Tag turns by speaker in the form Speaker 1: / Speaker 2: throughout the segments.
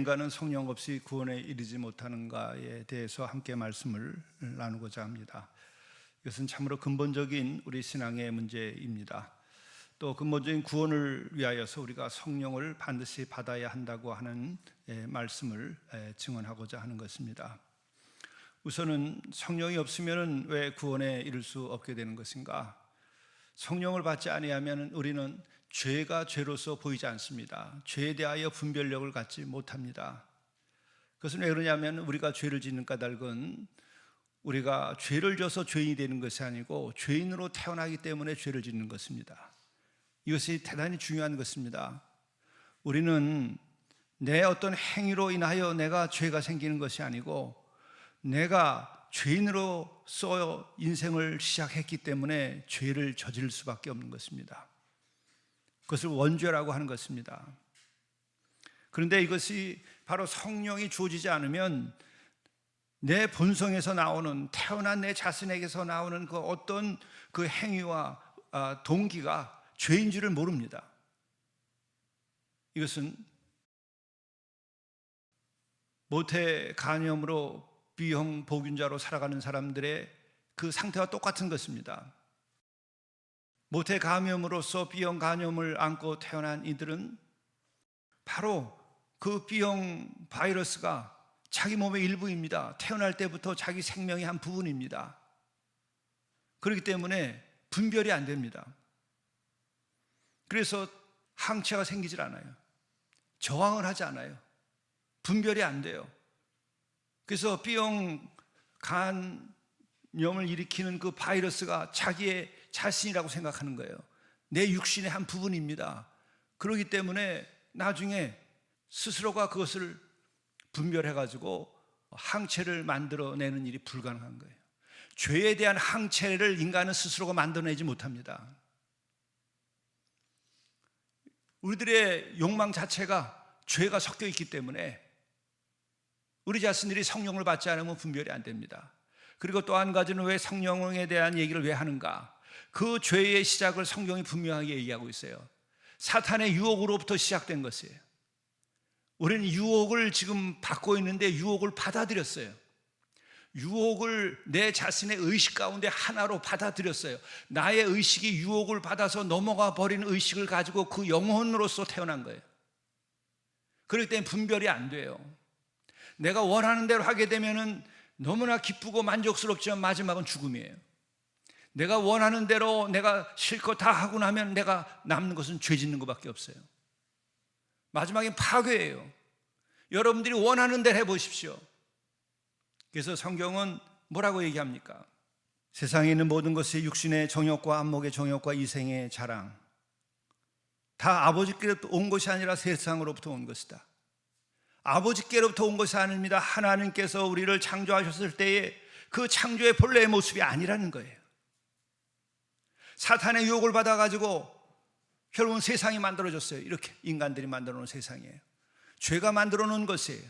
Speaker 1: 인간은 성령 없이 구원에 이르지 못하는가에 대해서 함께 말씀을 나누고자 합니다. 이것은 참으로 근본적인 우리 신앙의 문제입니다. 또 근본적인 구원을 위하여서 우리가 성령을 반드시 받아야 한다고 하는 말씀을 증언하고자 하는 것입니다. 우선은 성령이 없으면 왜 구원에 이를 수 없게 되는 것인가? 성령을 받지 아니하면 우리는 죄가 죄로서 보이지 않습니다. 죄에 대하여 분별력을 갖지 못합니다. 그것은 왜 그러냐면 우리가 죄를 짓는 까닭은 우리가 죄를 져서 죄인이 되는 것이 아니고 죄인으로 태어나기 때문에 죄를 짓는 것입니다. 이것이 대단히 중요한 것입니다. 우리는 내 어떤 행위로 인하여 내가 죄가 생기는 것이 아니고 내가 죄인으로서 인생을 시작했기 때문에 죄를 저지를 수밖에 없는 것입니다. 그것을 원죄라고 하는 것입니다. 그런데 이것이 바로 성령이 주어지지 않으면 내 본성에서 나오는, 태어난 내 자신에게서 나오는 그 어떤 그 행위와 동기가 죄인 줄을 모릅니다. 이것은 모태 간염으로 B형 보균자로 살아가는 사람들의 그 상태와 똑같은 것입니다. 모태 감염으로서 B형 간염을 안고 태어난 이들은 바로 그 B형 바이러스가 자기 몸의 일부입니다. 태어날 때부터 자기 생명의 한 부분입니다. 그렇기 때문에 분별이 안 됩니다. 그래서 항체가 생기질 않아요. 저항을 하지 않아요. 분별이 안 돼요. 그래서 B형 간염을 일으키는 그 바이러스가 자기의 자신이라고 생각하는 거예요. 내 육신의 한 부분입니다. 그렇기 때문에 나중에 스스로가 그것을 분별해가지고 항체를 만들어내는 일이 불가능한 거예요. 죄에 대한 항체를 인간은 스스로가 만들어내지 못합니다. 우리들의 욕망 자체가 죄가 섞여 있기 때문에 우리 자신들이 성령을 받지 않으면 분별이 안 됩니다. 그리고 또 한 가지는 왜 성령에 대한 얘기를 왜 하는가? 그 죄의 시작을 성경이 분명하게 얘기하고 있어요. 사탄의 유혹으로부터 시작된 것이에요. 우리는 유혹을 지금 받고 있는데 유혹을 받아들였어요. 유혹을 내 자신의 의식 가운데 하나로 받아들였어요. 나의 의식이 유혹을 받아서 넘어가 버린 의식을 가지고 그 영혼으로서 태어난 거예요. 그렇기 때문에 분별이 안 돼요. 내가 원하는 대로 하게 되면은 너무나 기쁘고 만족스럽지만 마지막은 죽음이에요. 내가 원하는 대로 내가 실컷 다 하고 나면 내가 남는 것은 죄 짓는 것밖에 없어요. 마지막엔 파괴예요. 여러분들이 원하는 대로 해보십시오. 그래서 성경은 뭐라고 얘기합니까? 세상에 있는 모든 것이 육신의 정욕과 안목의 정욕과 이생의 자랑, 다 아버지께로부터 온 것이 아니라 세상으로부터 온 것이다. 아버지께로부터 온 것이 아닙니다. 하나님께서 우리를 창조하셨을 때에 그 창조의 본래의 모습이 아니라는 거예요. 사탄의 유혹을 받아가지고 결국은 세상이 만들어졌어요. 이렇게 인간들이 만들어 놓은 세상이에요. 죄가 만들어 놓은 것이에요.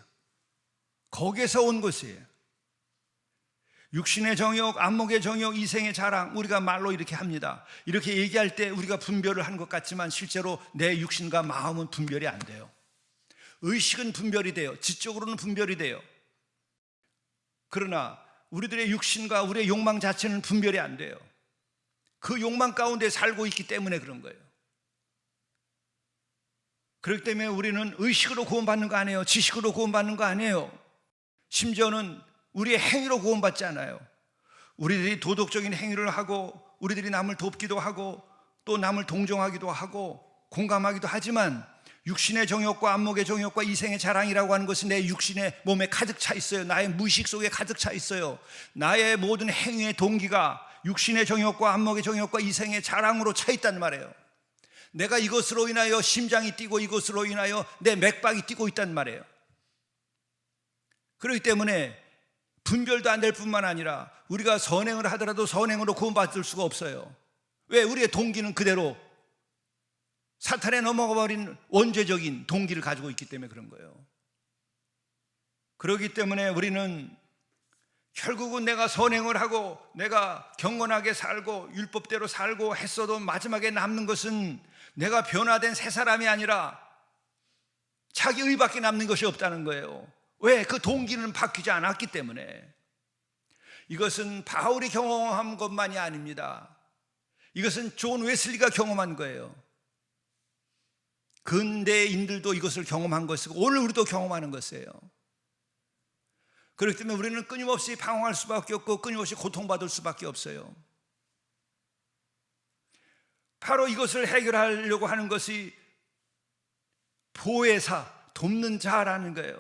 Speaker 1: 거기에서 온 것이에요. 육신의 정욕, 안목의 정욕, 이생의 자랑, 우리가 말로 이렇게 합니다. 이렇게 얘기할 때 우리가 분별을 한 것 같지만 실제로 내 육신과 마음은 분별이 안 돼요. 의식은 분별이 돼요. 지적으로는 분별이 돼요. 그러나 우리들의 육신과 우리의 욕망 자체는 분별이 안 돼요. 그 욕망 가운데 살고 있기 때문에 그런 거예요. 그렇기 때문에 우리는 의식으로 구원받는 거 아니에요. 지식으로 구원받는 거 아니에요. 심지어는 우리의 행위로 구원받지 않아요. 우리들이 도덕적인 행위를 하고 우리들이 남을 돕기도 하고 또 남을 동정하기도 하고 공감하기도 하지만 육신의 정욕과 안목의 정욕과 이생의 자랑이라고 하는 것은 내 육신의 몸에 가득 차 있어요. 나의 무의식 속에 가득 차 있어요. 나의 모든 행위의 동기가 육신의 정욕과 안목의 정욕과 이생의 자랑으로 차 있단 말이에요. 내가 이것으로 인하여 심장이 뛰고 이것으로 인하여 내 맥박이 뛰고 있단 말이에요. 그렇기 때문에 분별도 안 될 뿐만 아니라 우리가 선행을 하더라도 선행으로 구원받을 수가 없어요. 왜? 우리의 동기는 그대로 사탄에 넘어가 버린 원죄적인 동기를 가지고 있기 때문에 그런 거예요. 그렇기 때문에 우리는 결국은 내가 선행을 하고 내가 경건하게 살고 율법대로 살고 했어도 마지막에 남는 것은 내가 변화된 새 사람이 아니라 자기 의밖에 남는 것이 없다는 거예요. 왜? 그 동기는 바뀌지 않았기 때문에. 이것은 바울이 경험한 것만이 아닙니다. 이것은 존 웨슬리가 경험한 거예요. 근대인들도 이것을 경험한 것이고 오늘 우리도 경험하는 것이에요. 그렇기 때문에 우리는 끊임없이 방황할 수밖에 없고 끊임없이 고통받을 수밖에 없어요. 바로 이것을 해결하려고 하는 것이 보혜사, 돕는 자라는 거예요.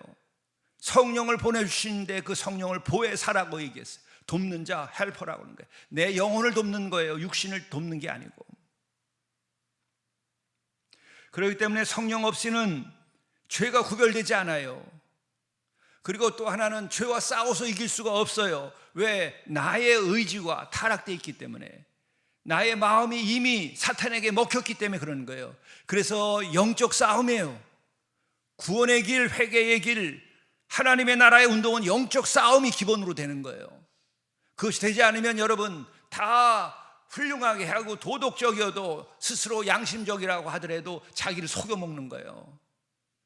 Speaker 1: 성령을 보내주시는데 그 성령을 보혜사라고 얘기했어요. 돕는 자, 헬퍼라고 하는 거예요. 내 영혼을 돕는 거예요. 육신을 돕는 게 아니고. 그렇기 때문에 성령 없이는 죄가 구별되지 않아요. 그리고 또 하나는 죄와 싸워서 이길 수가 없어요. 왜? 나의 의지가 타락되어 있기 때문에. 나의 마음이 이미 사탄에게 먹혔기 때문에 그러는 거예요. 그래서 영적 싸움이에요. 구원의 길, 회개의 길, 하나님의 나라의 운동은 영적 싸움이 기본으로 되는 거예요. 그것이 되지 않으면 여러분 다 훌륭하게 하고 도덕적이어도 스스로 양심적이라고 하더라도 자기를 속여먹는 거예요.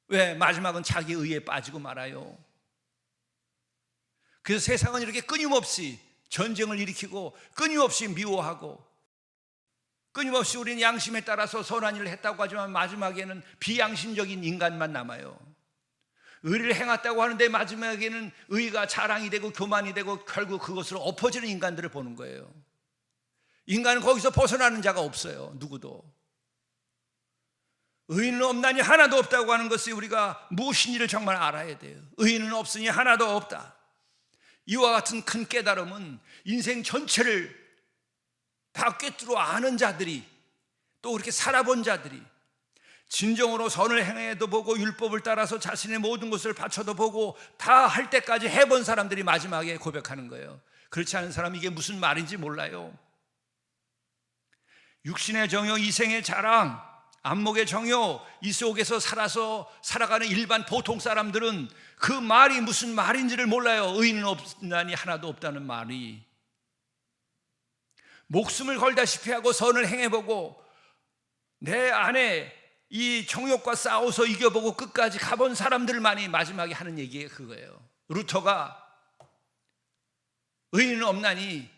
Speaker 1: 왜? 마지막은 자기 의에 빠지고 말아요. 그래서 세상은 이렇게 끊임없이 전쟁을 일으키고 끊임없이 미워하고 끊임없이 우리는 양심에 따라서 선한 일을 했다고 하지만 마지막에는 비양심적인 인간만 남아요. 의를 행했다고 하는데 마지막에는 의가 자랑이 되고 교만이 되고 결국 그것으로 엎어지는 인간들을 보는 거예요. 인간은 거기서 벗어나는 자가 없어요. 누구도. 의인은 없나니 하나도 없다고 하는 것이 우리가 무엇인지를 정말 알아야 돼요. 의인은 없으니 하나도 없다. 이와 같은 큰 깨달음은 인생 전체를 다 꿰뚫어 아는 자들이, 또 그렇게 살아본 자들이, 진정으로 선을 행해도 보고 율법을 따라서 자신의 모든 것을 바쳐도 보고 다 할 때까지 해본 사람들이 마지막에 고백하는 거예요. 그렇지 않은 사람이 이게 무슨 말인지 몰라요. 육신의 정욕, 이생의 자랑, 안목의 정욕, 이 속에서 살아가는 일반 보통 사람들은 그 말이 무슨 말인지를 몰라요. 의인은 없나니 하나도 없다는 말이. 목숨을 걸다시피 하고 선을 행해보고 내 안에 이 정욕과 싸워서 이겨보고 끝까지 가본 사람들만이 마지막에 하는 얘기가 그거예요. 루터가 의인은 없나니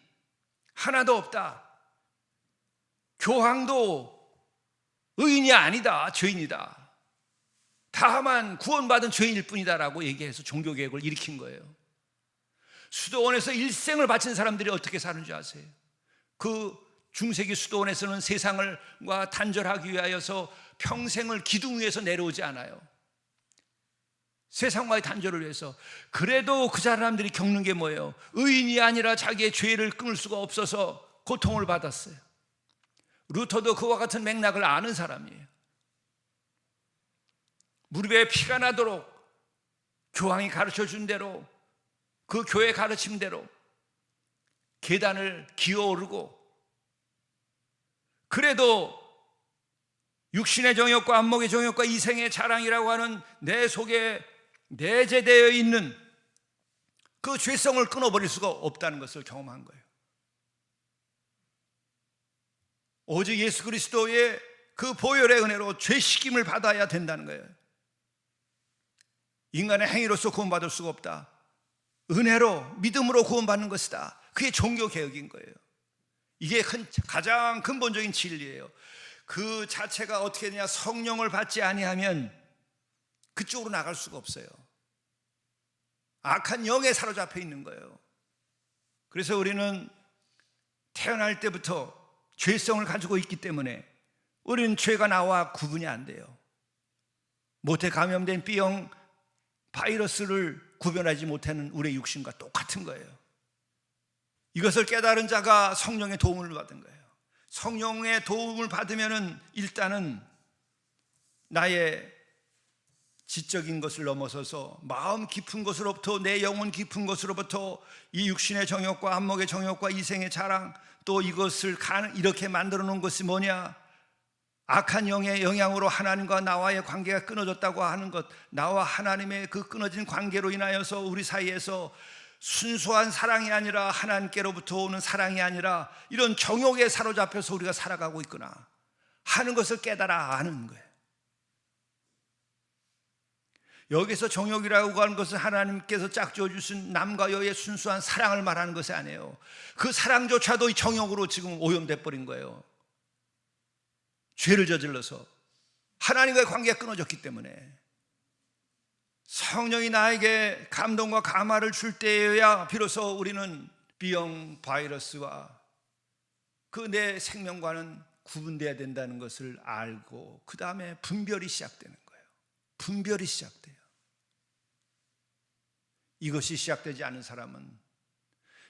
Speaker 1: 하나도 없다. 교황도 의인이 아니다, 죄인이다. 다만 구원받은 죄인일 뿐이다라고 얘기해서 종교개혁을 일으킨 거예요. 수도원에서 일생을 바친 사람들이 어떻게 사는지 아세요? 그 중세기 수도원에서는 세상과 단절하기 위하여서 평생을 기둥 위에서 내려오지 않아요. 세상과의 단절을 위해서. 그래도 그 사람들이 겪는 게 뭐예요? 의인이 아니라 자기의 죄를 끊을 수가 없어서 고통을 받았어요. 루터도 그와 같은 맥락을 아는 사람이에요. 무릎에 피가 나도록 교황이 가르쳐 준 대로, 그 교회 가르침대로 계단을 기어오르고, 그래도 육신의 정욕과 안목의 정욕과 이생의 자랑이라고 하는 내 속에 내재되어 있는 그 죄성을 끊어버릴 수가 없다는 것을 경험한 거예요. 오직 예수 그리스도의 그 보혈의 은혜로 죄식임을 받아야 된다는 거예요. 인간의 행위로서 구원받을 수가 없다. 은혜로, 믿음으로 구원받는 것이다. 그게 종교개혁인 거예요. 이게 가장 근본적인 진리예요. 그 자체가 어떻게 되냐? 성령을 받지 아니하면 그쪽으로 나갈 수가 없어요. 악한 영에 사로잡혀 있는 거예요. 그래서 우리는 태어날 때부터 죄성을 가지고 있기 때문에 우리는 죄가 나와 구분이 안 돼요. 모태 감염된 B형 바이러스를 구별하지 못하는 우리의 육신과 똑같은 거예요. 이것을 깨달은 자가 성령의 도움을 받은 거예요. 성령의 도움을 받으면은 일단은 나의 지적인 것을 넘어서서 마음 깊은 것으로부터, 내 영혼 깊은 것으로부터 이 육신의 정욕과 안목의 정욕과 이생의 자랑, 또 이것을 이렇게 만들어 놓은 것이 뭐냐? 악한 영의 영향으로 하나님과 나와의 관계가 끊어졌다고 하는 것, 나와 하나님의 그 끊어진 관계로 인하여서 우리 사이에서 순수한 사랑이 아니라 하나님께로부터 오는 사랑이 아니라 이런 정욕에 사로잡혀서 우리가 살아가고 있구나 하는 것을 깨달아 아는 거예요. 여기서 정욕이라고 하는 것은 하나님께서 짝지어 주신 남과 여의 순수한 사랑을 말하는 것이 아니에요. 그 사랑조차도 이 정욕으로 지금 오염돼 버린 거예요. 죄를 저질러서 하나님과의 관계가 끊어졌기 때문에. 성령이 나에게 감동과 감화를 줄 때여야 비로소 우리는 B형 바이러스와 그 내 생명과는 구분돼야 된다는 것을 알고 그 다음에 분별이 시작되는 거예요. 분별이 시작돼요. 이것이 시작되지 않은 사람은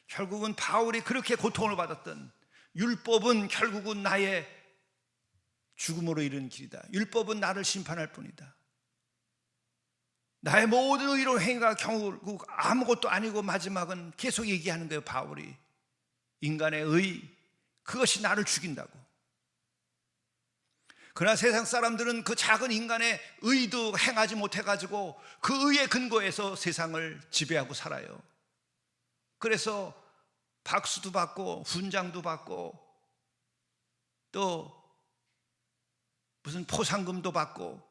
Speaker 1: 결국은 바울이 그렇게 고통을 받았던 율법은 결국은 나의 죽음으로 이르는 길이다. 율법은 나를 심판할 뿐이다. 나의 모든 의로운 행위가 결국 아무것도 아니고 마지막은 계속 얘기하는 거예요. 바울이 인간의 의, 그것이 나를 죽인다고. 그러나 세상 사람들은 그 작은 인간의 의도 행하지 못해가지고 그 의의 근거에서 세상을 지배하고 살아요. 그래서 박수도 받고 훈장도 받고 또 무슨 포상금도 받고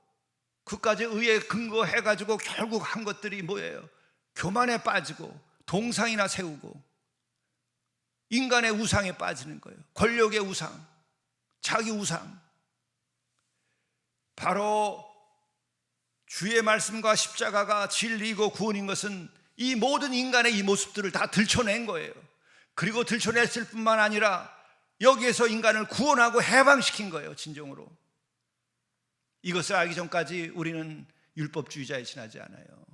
Speaker 1: 그까지 의에 근거해가지고 결국 한 것들이 뭐예요? 교만에 빠지고 동상이나 세우고 인간의 우상에 빠지는 거예요. 권력의 우상, 자기 우상. 바로 주의 말씀과 십자가가 진리이고 구원인 것은 이 모든 인간의 이 모습들을 다 들춰낸 거예요. 그리고 들춰냈을 뿐만 아니라 여기에서 인간을 구원하고 해방시킨 거예요. 진정으로. 이것을 알기 전까지 우리는 율법주의자에 지나지 않아요.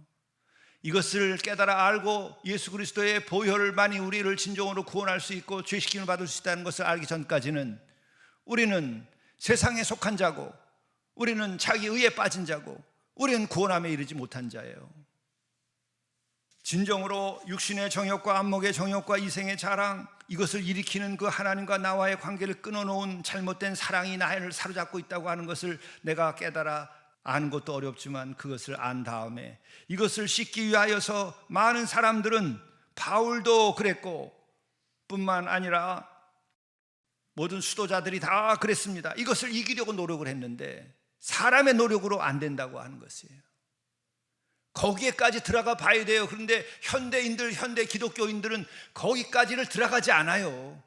Speaker 1: 이것을 깨달아 알고 예수 그리스도의 보혈만이 우리를 진정으로 구원할 수 있고 죄식임을 받을 수 있다는 것을 알기 전까지는 우리는 세상에 속한 자고 우리는 자기 의에 빠진 자고 우리는 구원함에 이르지 못한 자예요. 진정으로 육신의 정욕과 안목의 정욕과 이생의 자랑, 이것을 일으키는 그 하나님과 나와의 관계를 끊어놓은 잘못된 사랑이 나를 사로잡고 있다고 하는 것을 내가 깨달아 아는 것도 어렵지만 그것을 안 다음에 이것을 씻기 위하여서 많은 사람들은 바울도 그랬고 뿐만 아니라 모든 수도자들이 다 그랬습니다. 이것을 이기려고 노력을 했는데 사람의 노력으로 안 된다고 하는 것이에요. 거기에까지 들어가 봐야 돼요. 그런데 현대인들, 현대 기독교인들은 거기까지를 들어가지 않아요.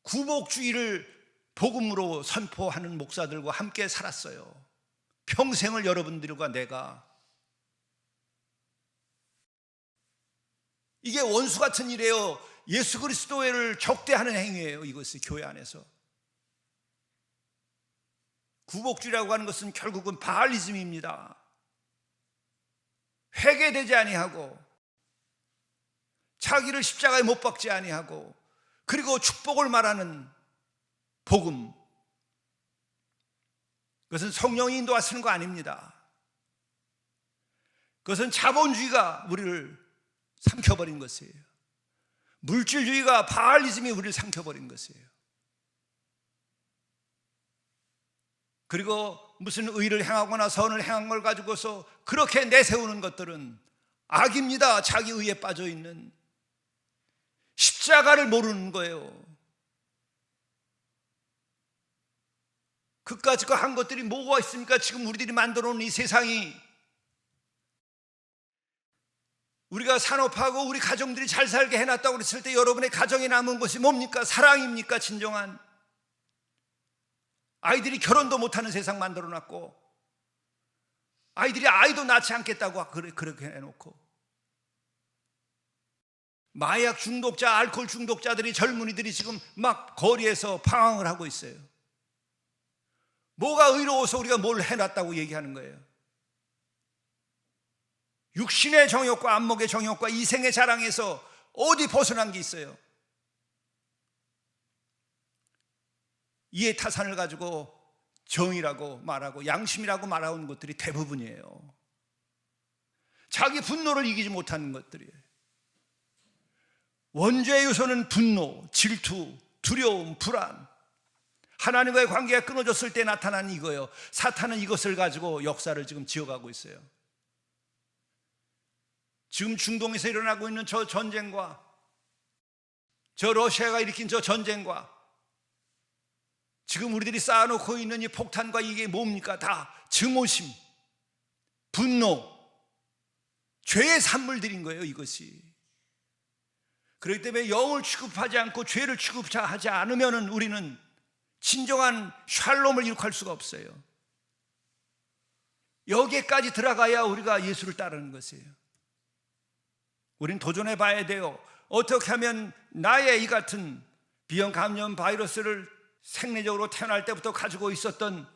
Speaker 1: 구복주의를 복음으로 선포하는 목사들과 함께 살았어요. 평생을 여러분들과 내가. 이게 원수 같은 일이에요. 예수 그리스도를 적대하는 행위예요. 이것이 교회 안에서. 구복주의라고 하는 것은 결국은 바알리즘입니다. 회개되지 아니하고 자기를 십자가에 못 박지 아니하고 그리고 축복을 말하는 복음, 그것은 성령이 인도하시는 거 아닙니다. 그것은 자본주의가 우리를 삼켜버린 것이에요. 물질주의가 바알리즘이 우리를 삼켜버린 것이에요. 그리고 무슨 의를 행하거나 선을 행한 걸 가지고서 그렇게 내세우는 것들은 악입니다. 자기 의에 빠져있는 십자가를 모르는 거예요. 그까짓 거 한 것들이 뭐가 있습니까? 지금 우리들이 만들어 놓은 이 세상이, 우리가 산업하고 우리 가정들이 잘 살게 해놨다고 그랬을 때 여러분의 가정에 남은 것이 뭡니까? 사랑입니까? 진정한. 아이들이 결혼도 못하는 세상 만들어 놨고 아이들이 아이도 낳지 않겠다고 그렇게 해놓고 마약 중독자, 알코올 중독자들이, 젊은이들이 지금 막 거리에서 방황을 하고 있어요. 뭐가 의로워서 우리가 뭘 해놨다고 얘기하는 거예요? 육신의 정욕과 안목의 정욕과 이생의 자랑에서 어디 벗어난 게 있어요? 이해 타산을 가지고 정의라고 말하고 양심이라고 말하는 것들이 대부분이에요. 자기 분노를 이기지 못하는 것들이에요. 원죄의 요소는 분노, 질투, 두려움, 불안. 하나님과의 관계가 끊어졌을 때 나타난 이거예요. 사탄은 이것을 가지고 역사를 지금 지어가고 있어요. 지금 중동에서 일어나고 있는 저 전쟁과 저 러시아가 일으킨 저 전쟁과 지금 우리들이 쌓아놓고 있는 이 폭탄과 이게 뭡니까? 다 증오심, 분노, 죄의 산물들인 거예요, 이것이. 그렇기 때문에 영을 취급하지 않고 죄를 취급하지 않으면 우리는 진정한 샬롬을 이룩할 수가 없어요. 여기에까지 들어가야 우리가 예수를 따르는 것이에요. 우린 도전해 봐야 돼요. 어떻게 하면 나의 이 같은 비형 감염 바이러스를 생리적으로 태어날 때부터 가지고 있었던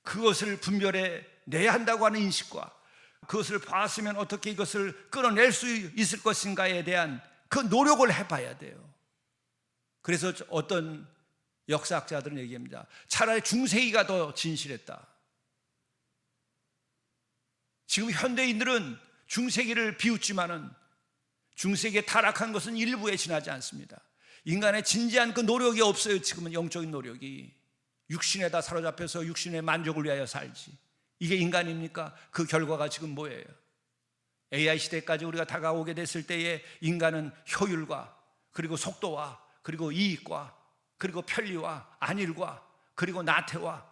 Speaker 1: 그것을 분별해 내야 한다고 하는 인식과 그것을 봤으면 어떻게 이것을 끊어낼 수 있을 것인가에 대한 그 노력을 해봐야 돼요. 그래서 어떤 역사학자들은 얘기합니다. 차라리 중세기가 더 진실했다. 지금 현대인들은 중세기를 비웃지만은 중세기에 타락한 것은 일부에 지나지 않습니다. 인간의 진지한 그 노력이 없어요. 지금은 영적인 노력이. 육신에다 사로잡혀서 육신의 만족을 위하여 살지. 이게 인간입니까? 그 결과가 지금 뭐예요? AI 시대까지 우리가 다가오게 됐을 때에 인간은 효율과 그리고 속도와 그리고 이익과 그리고 편리와 안일과 그리고 나태와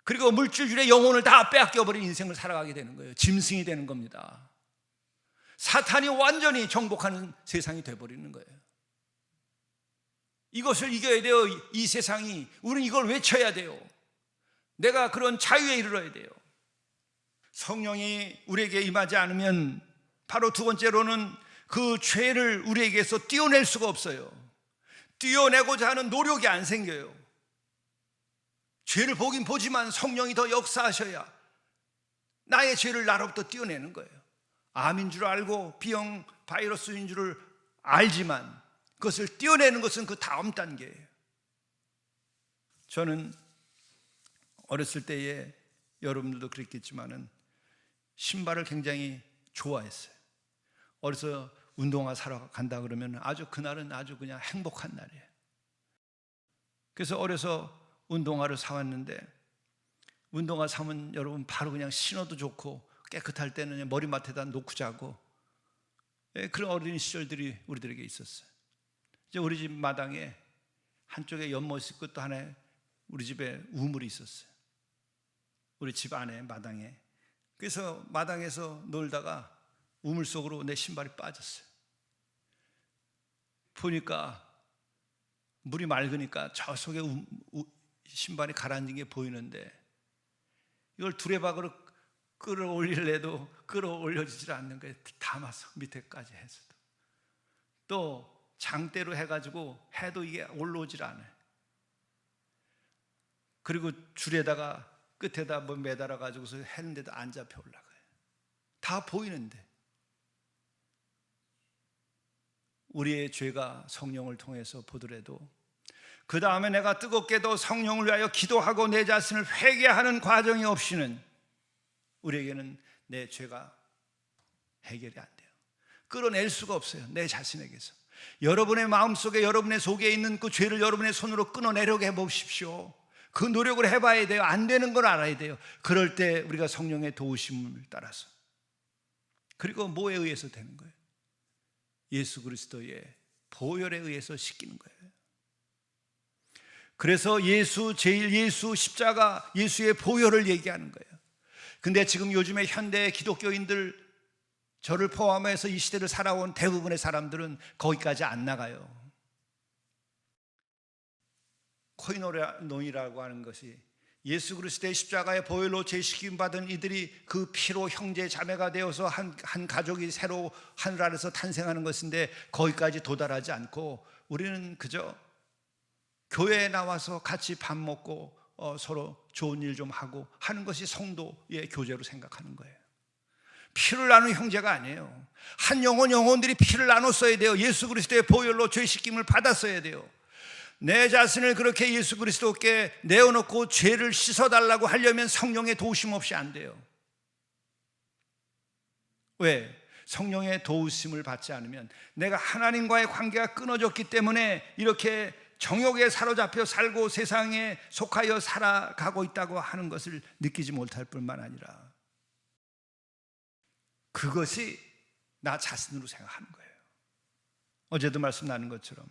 Speaker 1: 그리고 물질주의 영혼을 다 빼앗겨버린 인생을 살아가게 되는 거예요. 짐승이 되는 겁니다. 사탄이 완전히 정복하는 세상이 되어버리는 거예요. 이것을 이겨야 돼요. 이 세상이. 우리는 이걸 외쳐야 돼요. 내가 그런 자유에 이르러야 돼요. 성령이 우리에게 임하지 않으면 바로 두 번째로는 그 죄를 우리에게서 띄어낼 수가 없어요. 띄어내고자 하는 노력이 안 생겨요. 죄를 보긴 보지만 성령이 더 역사하셔야 나의 죄를 나로부터 띄어내는 거예요. 암인 줄 알고 B형 바이러스인 줄을 알지만 그것을 띄어내는 것은 그 다음 단계예요. 저는 어렸을 때에 여러분들도 그랬겠지만은 신발을 굉장히 좋아했어요. 어려서 운동화 사러 간다 그러면 아주 그날은 아주 그냥 행복한 날이에요. 그래서 어려서 운동화를 사왔는데 운동화 사면 여러분 바로 그냥 신어도 좋고 깨끗할 때는 머리맡에다 놓고 자고 그런 어린 시절들이 우리들에게 있었어요. 이제 우리 집 마당에 한쪽에 연못 있고 또 하나 우리 집에 우물이 있었어요. 우리 집 안에 마당에. 그래서 마당에서 놀다가 우물 속으로 내 신발이 빠졌어요. 보니까 물이 맑으니까 저 속에 신발이 가라앉은 게 보이는데 이걸 두레박으로 끌어올리려도 끌어올려지질 않는 거예요. 담아서 밑에까지 해서도. 또 장대로 해가지고 해도 이게 올라오질 않아요. 그리고 줄에다가 끝에다 뭐 매달아 가지고서 했는데도 안 잡혀 올라가요. 다 보이는데. 우리의 죄가 성령을 통해서 보더라도 그 다음에 내가 뜨겁게도 성령을 위하여 기도하고 내 자신을 회개하는 과정이 없이는 우리에게는 내 죄가 해결이 안 돼요. 끌어낼 수가 없어요. 내 자신에게서. 여러분의 마음속에 여러분의 속에 있는 그 죄를 여러분의 손으로 끊어내려고 해보십시오. 그 노력을 해봐야 돼요. 안 되는 걸 알아야 돼요. 그럴 때 우리가 성령의 도우심을 따라서. 그리고 뭐에 의해서 되는 거예요? 예수 그리스도의 보혈에 의해서 씻기는 거예요. 그래서 예수, 제일 예수, 십자가, 예수의 보혈을 얘기하는 거예요. 근데 지금 요즘에 현대 기독교인들, 저를 포함해서 이 시대를 살아온 대부분의 사람들은 거기까지 안 나가요. 코이노니라고 하는 것이 예수 그리스도의 십자가의 보혈로 죄식임 받은 이들이 그 피로 형제 자매가 되어서 한 가족이 새로 하늘 아래서 탄생하는 것인데 거기까지 도달하지 않고 우리는 그저 교회에 나와서 같이 밥 먹고 서로 좋은 일 좀 하고 하는 것이 성도의 교제로 생각하는 거예요. 피를 나누는 형제가 아니에요. 한 영혼들이 피를 나눴어야 돼요. 예수 그리스도의 보혈로 죄 씻김을 받았어야 돼요. 내 자신을 그렇게 예수 그리스도께 내어놓고 죄를 씻어달라고 하려면 성령의 도우심 없이 안 돼요. 왜? 성령의 도우심을 받지 않으면 내가 하나님과의 관계가 끊어졌기 때문에 이렇게 정욕에 사로잡혀 살고 세상에 속하여 살아가고 있다고 하는 것을 느끼지 못할 뿐만 아니라 그것이 나 자신으로 생각하는 거예요. 어제도 말씀 나눈 것처럼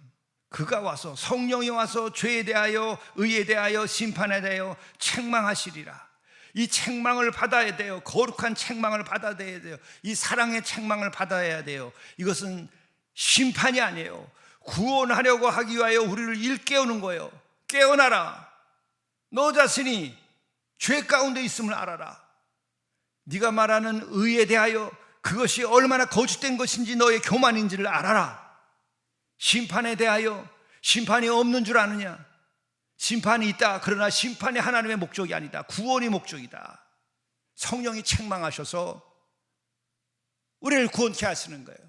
Speaker 1: 그가 와서, 성령이 와서 죄에 대하여, 의에 대하여, 심판에 대하여 책망하시리라. 이 책망을 받아야 돼요. 거룩한 책망을 받아야 돼요. 이 사랑의 책망을 받아야 돼요. 이것은 심판이 아니에요. 구원하려고 하기 위하여 우리를 일깨우는 거예요. 깨어나라. 너 자신이 죄 가운데 있음을 알아라. 네가 말하는 의에 대하여 그것이 얼마나 거짓된 것인지 너의 교만인지를 알아라. 심판에 대하여 심판이 없는 줄 아느냐? 심판이 있다. 그러나 심판이 하나님의 목적이 아니다. 구원이 목적이다. 성령이 책망하셔서 우리를 구원케 하시는 거예요.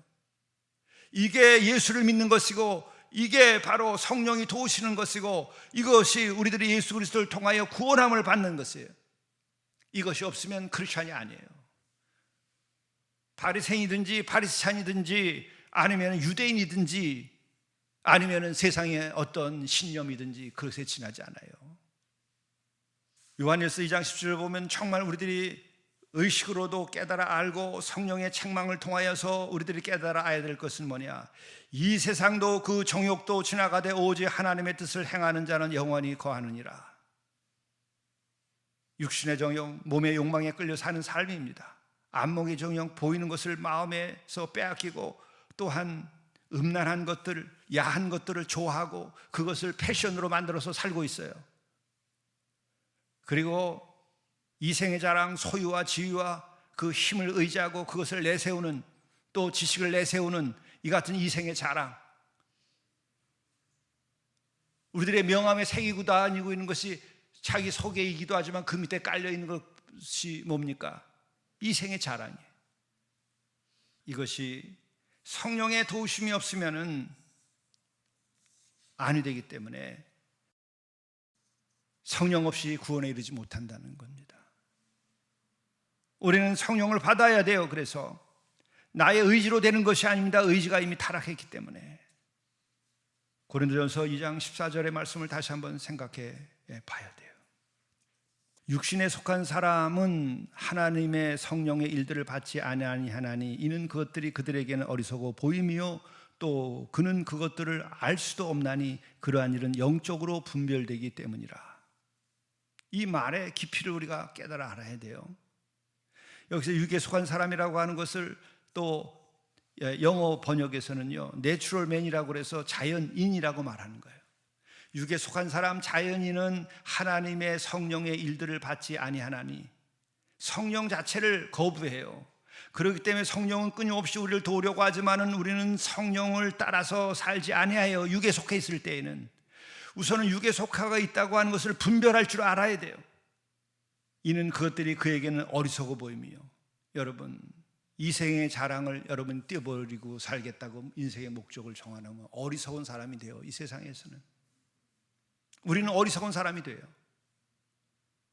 Speaker 1: 이게 예수를 믿는 것이고, 이게 바로 성령이 도우시는 것이고, 이것이 우리들이 예수 그리스도를 통하여 구원함을 받는 것이에요. 이것이 없으면 크리스찬이 아니에요. 바리새인이든지 바리새인이든지 아니면 유대인이든지 아니면 세상의 어떤 신념이든지 그것에 지나지 않아요. 요한일서 2장 17절을 보면 정말 우리들이 의식으로도 깨달아 알고 성령의 책망을 통하여서 우리들이 깨달아 알아야 될 것은 뭐냐? 이 세상도 그 정욕도 지나가되 오직 하나님의 뜻을 행하는 자는 영원히 거하느니라. 육신의 정욕, 몸의 욕망에 끌려 사는 삶입니다. 안목의 정욕, 보이는 것을 마음에서 빼앗기고 또한 음란한 것들, 야한 것들을 좋아하고 그것을 패션으로 만들어서 살고 있어요. 그리고 이생의 자랑, 소유와 지위와 그 힘을 의지하고 그것을 내세우는, 또 지식을 내세우는 이 같은 이생의 자랑, 우리들의 명함에 새기고 다니고 있는 것이 자기 소개이기도 하지만 그 밑에 깔려있는 것이 뭡니까? 이생의 자랑이에요. 이것이 성령의 도우심이 없으면은 아니 되기 때문에 성령 없이 구원에 이르지 못한다는 겁니다. 우리는 성령을 받아야 돼요. 그래서 나의 의지로 되는 것이 아닙니다. 의지가 이미 타락했기 때문에. 고린도전서 2장 14절의 말씀을 다시 한번 생각해 봐야 돼요. 육신에 속한 사람은 하나님의 성령의 일들을 받지 아니하니 이는 그것들이 그들에게는 어리석어 보임이요 또 그는 그것들을 알 수도 없나니 그러한 일은 영적으로 분별되기 때문이라. 이 말의 깊이를 우리가 깨달아 알아야 돼요. 여기서 육에 속한 사람이라고 하는 것을 또 영어 번역에서는요 내추럴 맨이라고 해서 자연인이라고 말하는 거예요. 육에 속한 사람, 자연인은 하나님의 성령의 일들을 받지 아니하나니, 성령 자체를 거부해요. 그렇기 때문에 성령은 끊임없이 우리를 도우려고 하지만은 우리는 성령을 따라서 살지 아니하여 육에 속해 있을 때에는 우선은 육에 속하가 있다고 하는 것을 분별할 줄 알아야 돼요. 이는 그것들이 그에게는 어리석어 보임이요. 여러분, 이생의 자랑을 여러분 띄어버리고 살겠다고 인생의 목적을 정하면 어리석은 사람이 돼요. 이 세상에서는 우리는 어리석은 사람이 돼요.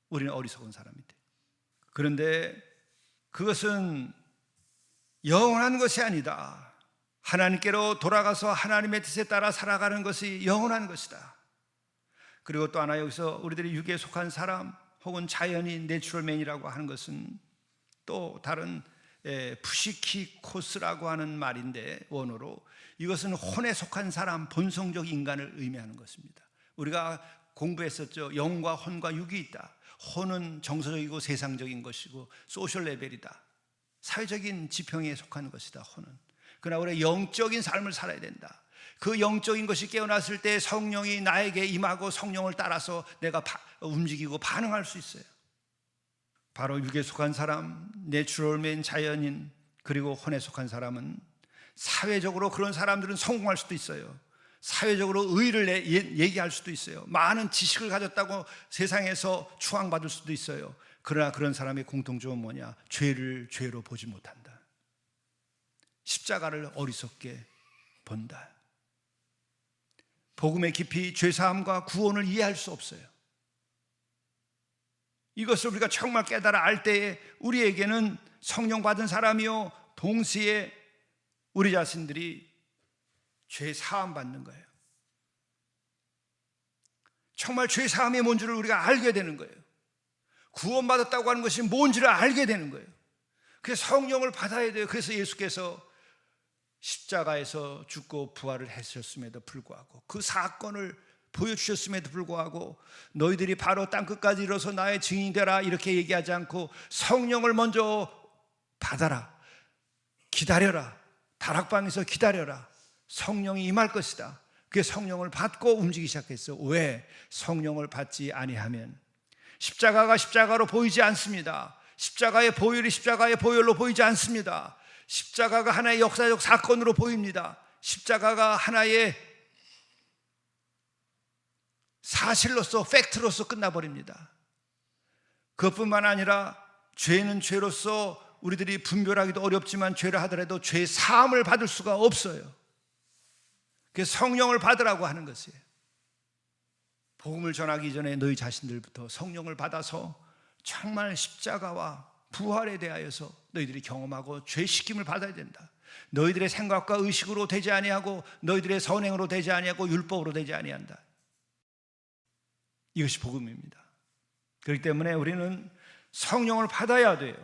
Speaker 1: 우리는 어리석은 사람이 돼요. 그런데 그것은 영원한 것이 아니다. 하나님께로 돌아가서 하나님의 뜻에 따라 살아가는 것이 영원한 것이다. 그리고 또 하나 여기서 우리들이 육에 속한 사람 혹은 자연인 내추럴맨이라고 하는 것은 또 다른 푸시키코스라고 하는 말인데 원어로 이것은 혼에 속한 사람, 본성적 인간을 의미하는 것입니다. 우리가 공부했었죠. 영과 혼과 육이 있다. 혼은 정서적이고 세상적인 것이고 소셜 레벨이다. 사회적인 지평에 속한 것이다. 혼은. 그러나 우리가 영적인 삶을 살아야 된다. 그 영적인 것이 깨어났을 때 성령이 나에게 임하고 성령을 따라서 내가 움직이고 반응할 수 있어요. 바로 육에 속한 사람, 내추럴맨, 자연인, 그리고 혼에 속한 사람은 사회적으로 그런 사람들은 성공할 수도 있어요. 사회적으로 의의를 얘기할 수도 있어요. 많은 지식을 가졌다고 세상에서 추앙받을 수도 있어요. 그러나 그런 사람의 공통점은 뭐냐? 죄를 죄로 보지 못한다. 십자가를 어리석게 본다. 복음의 깊이, 죄사함과 구원을 이해할 수 없어요. 이것을 우리가 정말 깨달아 알 때에 우리에게는 성령 받은 사람이요 동시에 우리 자신들이 죄 사함 받는 거예요. 정말 죄 사함이 뭔지를 우리가 알게 되는 거예요. 구원받았다고 하는 것이 뭔지를 알게 되는 거예요. 그래서 성령을 받아야 돼요. 그래서 예수께서 십자가에서 죽고 부활을 하셨음에도 불구하고 그 사건을 보여주셨음에도 불구하고 너희들이 바로 땅끝까지 이뤄서 나의 증인이 되라 이렇게 얘기하지 않고 성령을 먼저 받아라, 기다려라, 다락방에서 기다려라, 성령이 임할 것이다. 그 성령을 받고 움직이기 시작했어. 왜? 성령을 받지 아니하면 십자가가 십자가로 보이지 않습니다. 십자가의 보혈이 십자가의 보혈로 보이지 않습니다. 십자가가 하나의 역사적 사건으로 보입니다. 십자가가 하나의 사실로서, 팩트로서 끝나버립니다. 그것뿐만 아니라 죄는 죄로서 우리들이 분별하기도 어렵지만 죄를 하더라도 죄 사함을 받을 수가 없어요. 그래서 성령을 받으라고 하는 것이에요. 복음을 전하기 전에 너희 자신들부터 성령을 받아서 정말 십자가와 부활에 대하여서 너희들이 경험하고 죄 씻김을 받아야 된다. 너희들의 생각과 의식으로 되지 아니하고 너희들의 선행으로 되지 아니하고 율법으로 되지 아니한다. 이것이 복음입니다. 그렇기 때문에 우리는 성령을 받아야 돼요.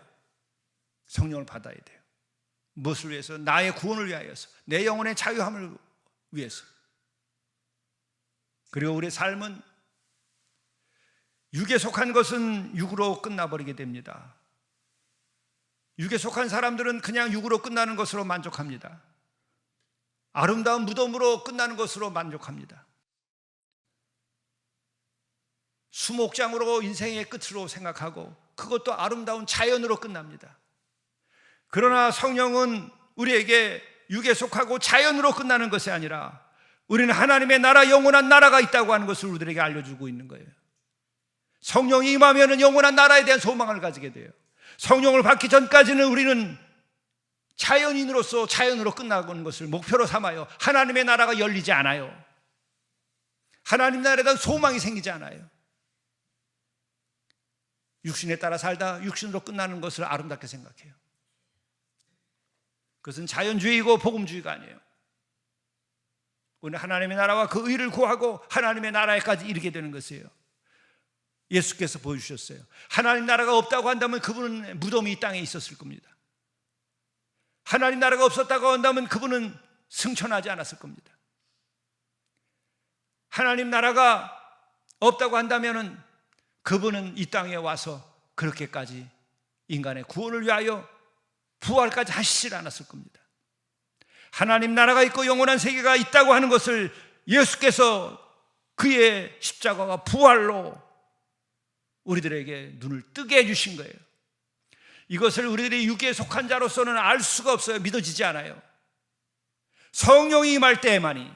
Speaker 1: 성령을 받아야 돼요. 무엇을 위해서? 나의 구원을 위하여서, 내 영혼의 자유함을 위해서. 그리고 우리의 삶은 육에 속한 것은 육으로 끝나버리게 됩니다. 육에 속한 사람들은 그냥 육으로 끝나는 것으로 만족합니다. 아름다운 무덤으로 끝나는 것으로 만족합니다. 수목장으로 인생의 끝으로 생각하고 그것도 아름다운 자연으로 끝납니다. 그러나 성령은 우리에게 육에 속하고 자연으로 끝나는 것이 아니라 우리는 하나님의 나라, 영원한 나라가 있다고 하는 것을 우리들에게 알려주고 있는 거예요. 성령이 임하면 영원한 나라에 대한 소망을 가지게 돼요. 성령을 받기 전까지는 우리는 자연인으로서 자연으로 끝나는 것을 목표로 삼아요. 하나님의 나라가 열리지 않아요. 하나님 나라에 대한 소망이 생기지 않아요. 육신에 따라 살다 육신으로 끝나는 것을 아름답게 생각해요. 그것은 자연주의고 복음주의가 아니에요. 우리는 하나님의 나라와 그 의를 구하고 하나님의 나라에까지 이르게 되는 것이에요. 예수께서 보여주셨어요. 하나님 나라가 없다고 한다면 그분은 무덤이 이 땅에 있었을 겁니다. 하나님 나라가 없었다고 한다면 그분은 승천하지 않았을 겁니다. 하나님 나라가 없다고 한다면 그분은 이 땅에 와서 그렇게까지 인간의 구원을 위하여 부활까지 하시질 않았을 겁니다. 하나님 나라가 있고 영원한 세계가 있다고 하는 것을 예수께서 그의 십자가와 부활로 우리들에게 눈을 뜨게 해주신 거예요. 이것을 우리들이 육에 속한 자로서는 알 수가 없어요. 믿어지지 않아요. 성령이 임할 때만이,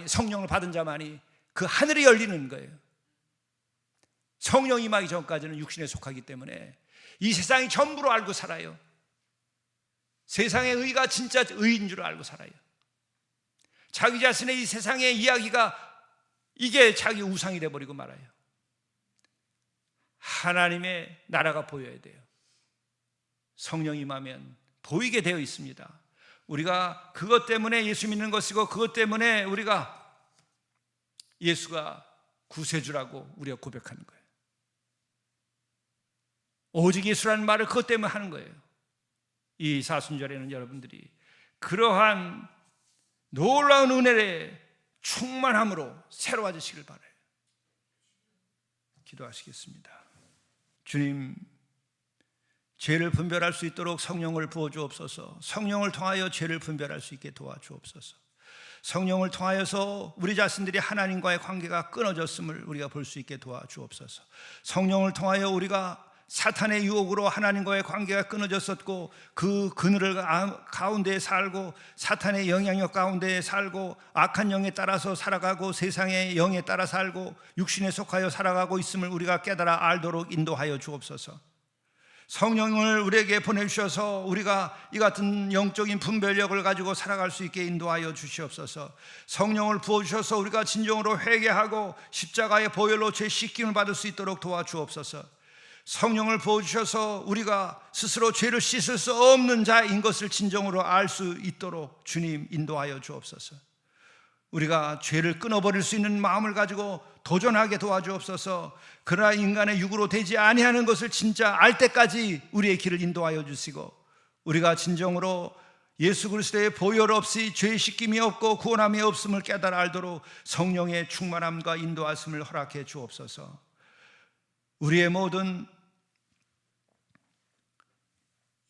Speaker 1: 성령을 받은 자만이 그 하늘이 열리는 거예요. 성령이 임하기 전까지는 육신에 속하기 때문에 이 세상이 전부로 알고 살아요. 세상의 의가 진짜 의인 줄 알고 살아요. 자기 자신의 이 세상의 이야기가 이게 자기 우상이 되어버리고 말아요. 하나님의 나라가 보여야 돼요. 성령이 임하면 보이게 되어 있습니다. 우리가 그것 때문에 예수 믿는 것이고 그것 때문에 우리가 예수가 구세주라고 우리가 고백하는 거예요. 오직 예수라는 말을 그것 때문에 하는 거예요. 이 사순절에는 여러분들이 그러한 놀라운 은혜의 충만함으로 새로워지시길 바라요. 기도하시겠습니다. 주님, 죄를 분별할 수 있도록 성령을 부어주옵소서. 성령을 통하여 죄를 분별할 수 있게 도와주옵소서. 성령을 통하여서 우리 자신들이 하나님과의 관계가 끊어졌음을 우리가 볼 수 있게 도와주옵소서. 성령을 통하여 우리가 사탄의 유혹으로 하나님과의 관계가 끊어졌었고 그 그늘을 가운데에 살고 사탄의 영향력 가운데에 살고 악한 영에 따라서 살아가고 세상의 영에 따라 살고 육신에 속하여 살아가고 있음을 우리가 깨달아 알도록 인도하여 주옵소서. 성령을 우리에게 보내주셔서 우리가 이 같은 영적인 분별력을 가지고 살아갈 수 있게 인도하여 주시옵소서. 성령을 부어주셔서 우리가 진정으로 회개하고 십자가의 보혈로 죄 씻김을 받을 수 있도록 도와주옵소서. 성령을 부어주셔서 우리가 스스로 죄를 씻을 수 없는 자인 것을 진정으로 알 수 있도록 주님 인도하여 주옵소서. 우리가 죄를 끊어버릴 수 있는 마음을 가지고 도전하게 도와주옵소서. 그러나 인간의 육으로 되지 아니하는 것을 진짜 알 때까지 우리의 길을 인도하여 주시고 우리가 진정으로 예수 그리스도의 보혈 없이 죄 씻김이 없고 구원함이 없음을 깨달아 알도록 성령의 충만함과 인도하심을 허락해 주옵소서. 우리의 모든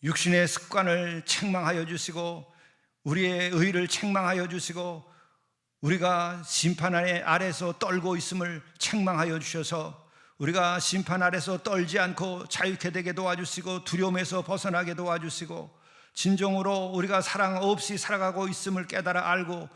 Speaker 1: 육신의 습관을 책망하여 주시고 우리의 의를 책망하여 주시고 우리가 심판 아래서 떨고 있음을 책망하여 주셔서 우리가 심판 아래서 떨지 않고 자유케 되게 도와주시고 두려움에서 벗어나게 도와주시고 진정으로 우리가 사랑 없이 살아가고 있음을 깨달아 알고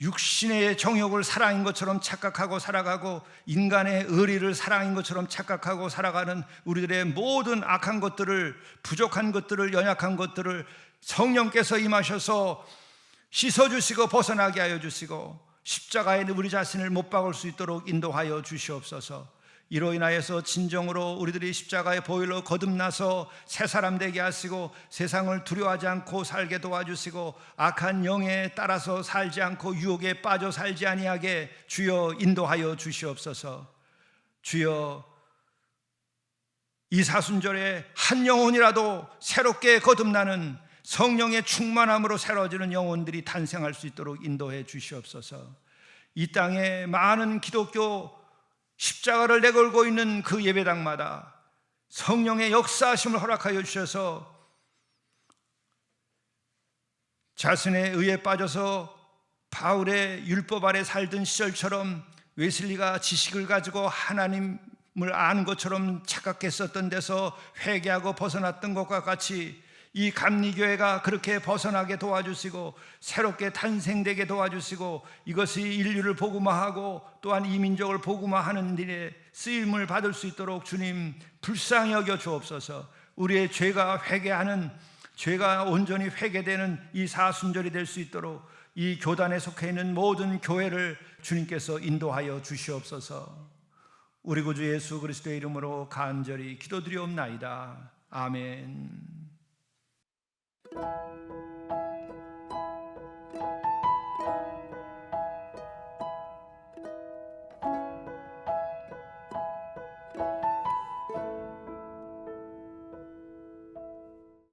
Speaker 1: 육신의 정욕을 사랑인 것처럼 착각하고 살아가고 인간의 의리를 사랑인 것처럼 착각하고 살아가는 우리들의 모든 악한 것들을, 부족한 것들을, 연약한 것들을 성령께서 임하셔서 씻어주시고 벗어나게 하여 주시고 십자가에 우리 자신을 못 박을 수 있도록 인도하여 주시옵소서. 이로 인하여서 진정으로 우리들이 십자가의 보혈로 거듭나서 새 사람 되게 하시고 세상을 두려워하지 않고 살게 도와주시고 악한 영에 따라서 살지 않고 유혹에 빠져 살지 아니하게 주여 인도하여 주시옵소서. 주여, 이 사순절에 한 영혼이라도 새롭게 거듭나는 성령의 충만함으로 새로워지는 영혼들이 탄생할 수 있도록 인도해 주시옵소서. 이 땅에 많은 기독교 십자가를 내걸고 있는 그 예배당마다 성령의 역사하심을 허락하여 주셔서 자신의 의에 빠져서 바울의 율법 아래 살던 시절처럼 웨슬리가 지식을 가지고 하나님을 아는 것처럼 착각했었던 데서 회개하고 벗어났던 것과 같이 이 감리교회가 그렇게 벗어나게 도와주시고 새롭게 탄생되게 도와주시고 이것이 인류를 복음화하고 또한 이 민족을 복음화하는 일에 쓰임을 받을 수 있도록 주님 불쌍히 여겨 주옵소서. 우리의 죄가 온전히 회개되는 이 사순절이 될 수 있도록 이 교단에 속해 있는 모든 교회를 주님께서 인도하여 주시옵소서. 우리 구주 예수 그리스도의 이름으로 간절히 기도드리옵나이다. 아멘.